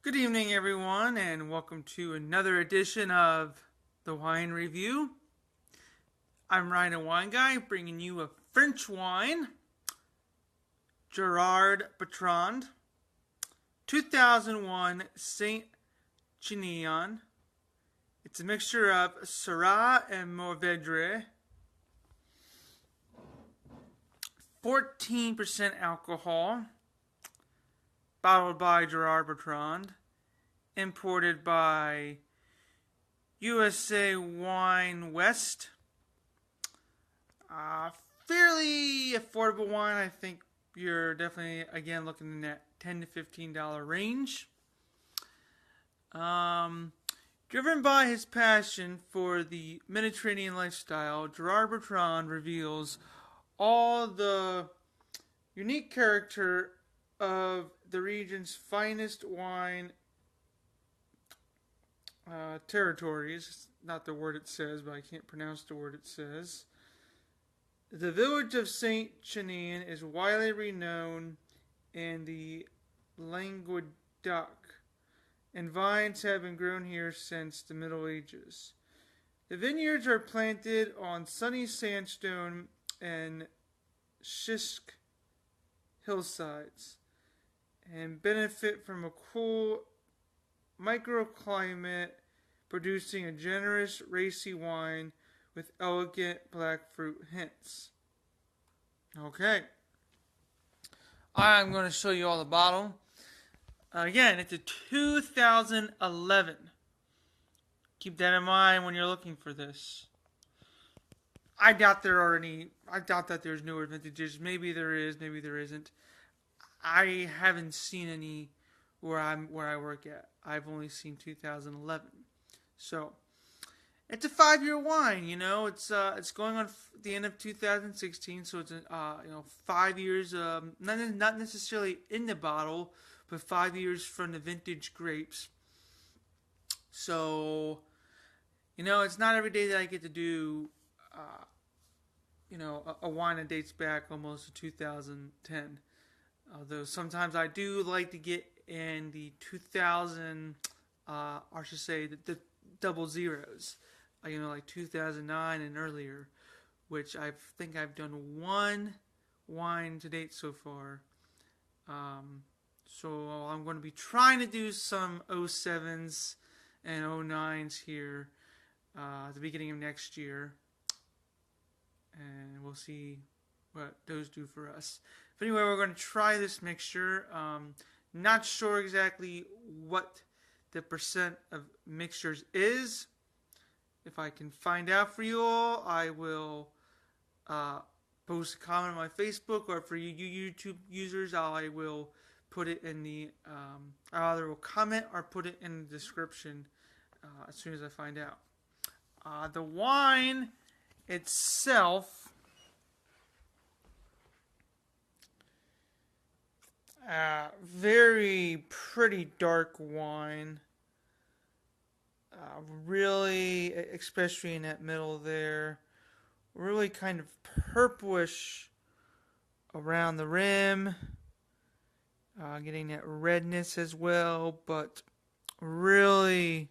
Good evening, everyone, and welcome to another edition of the Wine Review. I'm Ryan, a wine guy, bringing you a French wine, Gerard Bertrand, 2001 Saint Chinian. It's a mixture of Syrah and Mourvedre, 14% alcohol, bottled by Gerard Bertrand, imported by USA Wine West. Fairly affordable wine. I think you're definitely, again, looking in that $10 to $15 range. Driven by his passion for the Mediterranean lifestyle, Gerard Bertrand reveals all the unique character of the region's finest wine territories. It's not the word it says, but I can't pronounce the word it says. The village of Saint Chinian is widely renowned in the Languedoc, and vines have been grown here since the Middle Ages. The vineyards are planted on sunny sandstone and schist hillsides and benefit from a cool microclimate, producing a generous, racy wine with elegant black fruit hints. Okay. I'm going to show you all the bottle. Again, it's a 2011. Keep that in mind when you're looking for this. I doubt that there's newer vintages. Maybe there is, maybe there isn't. I haven't seen any where I work at. I've only seen 2011. So, it's a 5-year wine. It's going on the end of 2016. So it's 5 years. Not necessarily in the bottle, but 5 years from the vintage grapes. So, it's not every day that I get to do, a wine that dates back almost to 2010. Although sometimes I do like to get in the 2000, or I should say the double zeros, like 2009 and earlier, which I think I've done one wine to date so far. So I'm going to be trying to do some 07s and 09s here at the beginning of next year, and we'll see what those do for us. But anyway, we're going to try this mixture. Not sure exactly what the percent of mixtures is. If I can find out for you all, I will post a comment on my Facebook, or for you YouTube users, I will put it in the I either will comment or put it in the description as soon as I find out. The wine itself, very pretty dark wine. Really, especially in that middle there, really kind of purplish around the rim. Getting that redness as well, but really,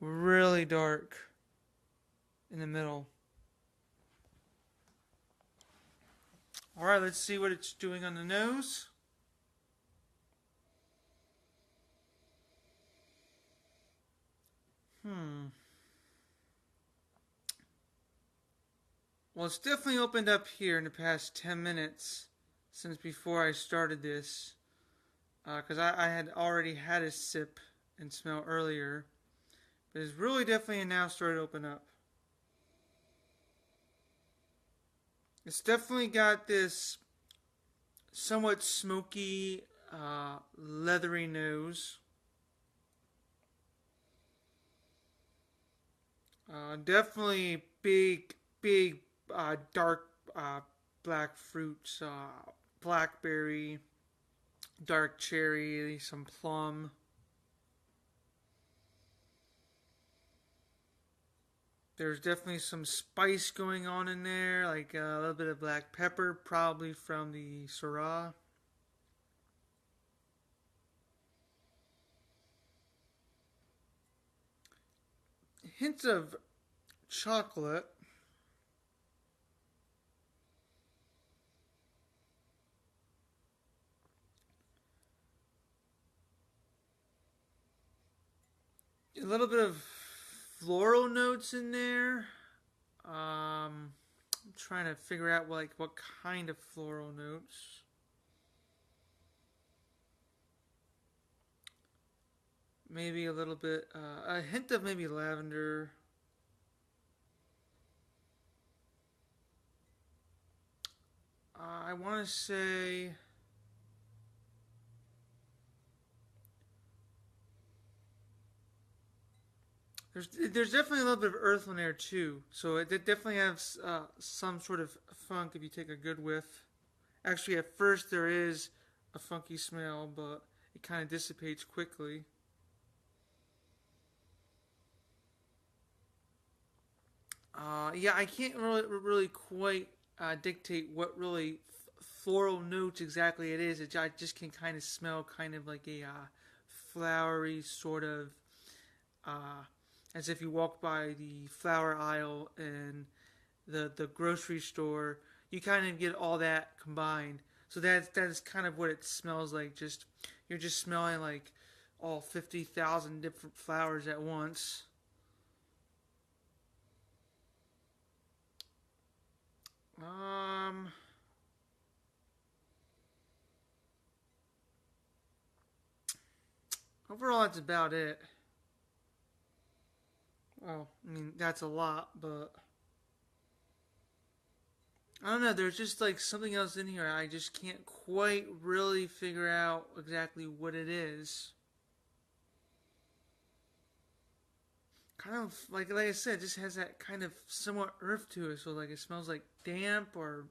really dark in the middle. Alright, let's see what it's doing on the nose. Well, it's definitely opened up here in the past 10 minutes since before I started this. Because I had already had a sip and smell earlier. But it's really definitely now started to open up. It's definitely got this somewhat smoky, leathery nose. Definitely big, dark black fruits, blackberry, dark cherry, some plum. There's definitely some spice going on in there, like a little bit of black pepper, probably from the Syrah. hint of chocolate. A little bit of floral notes in there. I'm trying to figure out like what kind of floral notes. Maybe a little bit, a hint of maybe lavender. I want to say there's definitely a little bit of earth in there too. So it definitely has some sort of funk if you take a good whiff. Actually, at first there is a funky smell, but it kind of dissipates quickly. Yeah, I can't really quite dictate what really floral notes exactly it is. I just can kind of smell kind of like a flowery sort of, uh, as if you walk by the flower aisle in the grocery store. You kind of get all that combined. So that's kind of what it smells like. Just you're just smelling like all 50,000 different flowers at once. Um, Overall, that's about it. Well, I mean, that's a lot, but I don't know. There's just like something else in here. I just can't quite really figure out exactly what it is. Kind of like I said, it just has that kind of somewhat earth to it. So like it smells like damp or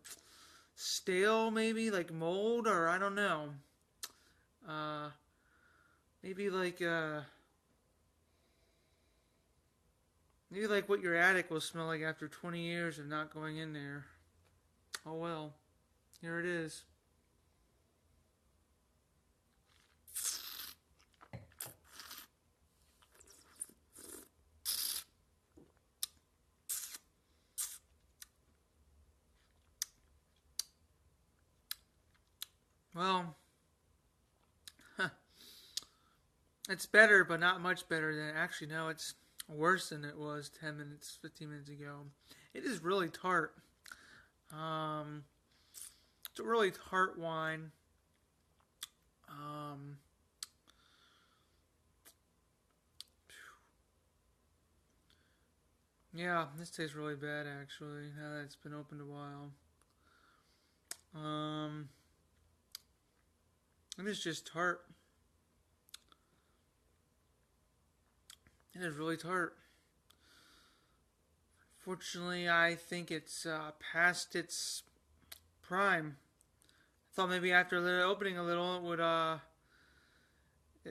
stale, maybe like mold, or I don't know. Uh, maybe like maybe like what your attic will smell like after 20 years of not going in there. Oh well, here it is. Well, it's better, but not much better than actually. No, it's worse than it was 10 minutes, 15 minutes ago. It is really tart. Um, it's a really tart wine. Um, yeah, this tastes really bad actually. Now that it's been opened a while. Um, it is just tart. It is really tart. Fortunately, I think it's past its prime. I thought maybe after opening a little, it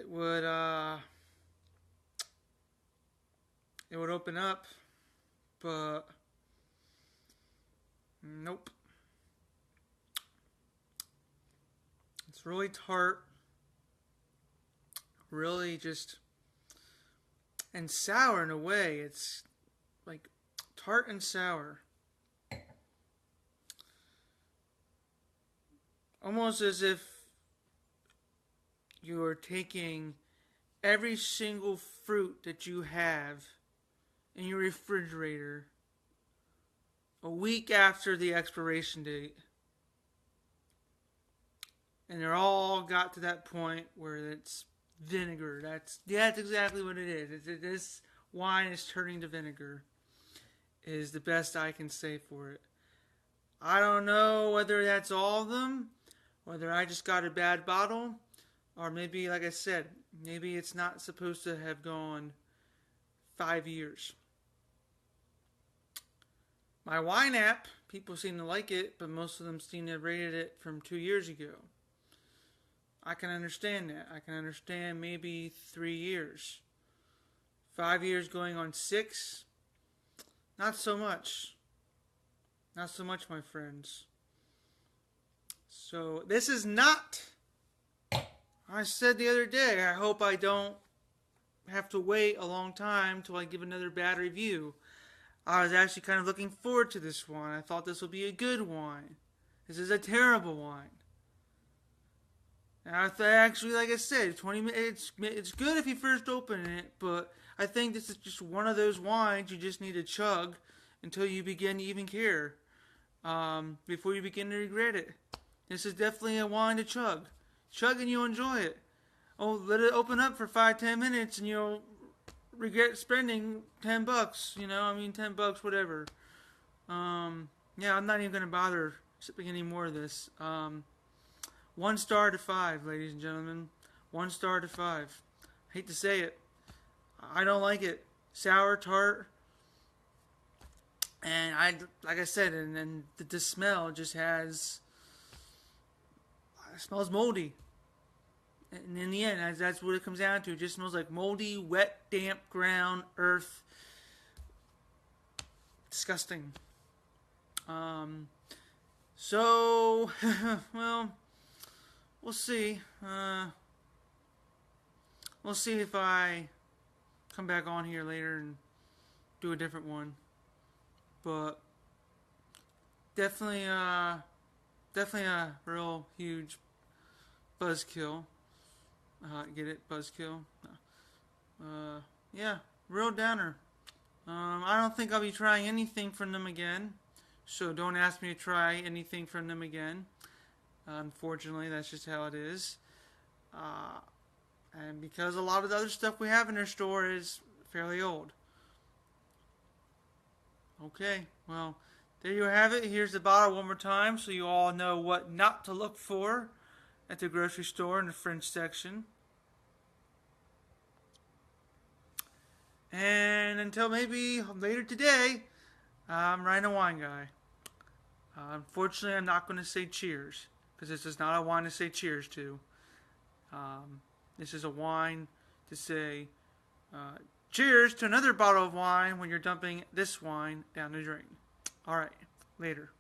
would, uh, it would open up, but nope. It's really tart, really just and sour in a way. It's like tart and sour, almost as if you are taking every single fruit that you have in your refrigerator a week after the expiration date, and they're all got to that point where it's vinegar. That's exactly what it is. This wine is turning to vinegar. Is the best I can say for it. I don't know whether that's all of them, whether I just got a bad bottle, or maybe, like I said, maybe it's not supposed to have gone 5 years. My wine app, people seem to like it, but most of them seem to have rated it from 2 years ago. I can understand that. I can understand maybe 3 years. 5 years going on 6, not so much. Not so much, my friends. So, this is not. I said the other day, I hope I don't have to wait a long time till I give another bad review. I was actually kind of looking forward to this wine. I thought this would be a good wine. This is a terrible wine. And I thought, actually, like I said, 20 minutes. It's good if you first open it, but I think this is just one of those wines you just need to chug until you begin to even care. Before you begin to regret it. This is definitely a wine to chug. Chug and you'll enjoy it. Oh, let it open up for 5-10 minutes and you'll regret spending $10. You know, I mean $10, whatever. Yeah, I'm not even gonna bother sipping any more of this. 1 star to 5, ladies and gentlemen. 1 star to 5. Hate to say it. I don't like it. Sour, tart. And like I said, and then the smell just has, it smells moldy. And in the end, that's what it comes down to. It just smells like moldy, wet, damp ground, earth. Disgusting. So, well, we'll see. We'll see if I come back on here later and do a different one. But definitely a real huge buzzkill. Get it? Buzzkill? Yeah, real downer. I don't think I'll be trying anything from them again. So don't ask me to try anything from them again. Unfortunately, that's just how it is. And because a lot of the other stuff we have in their store is fairly old. Okay, well, there you have it. Here's the bottle one more time so you all know what not to look for at the grocery store in the French section. And until maybe later today, I'm Ryan the Wine Guy. Unfortunately, I'm not going to say cheers because this is not a wine to say cheers to. This is a wine to say cheers to another bottle of wine when you're dumping this wine down the drain. Alright, later.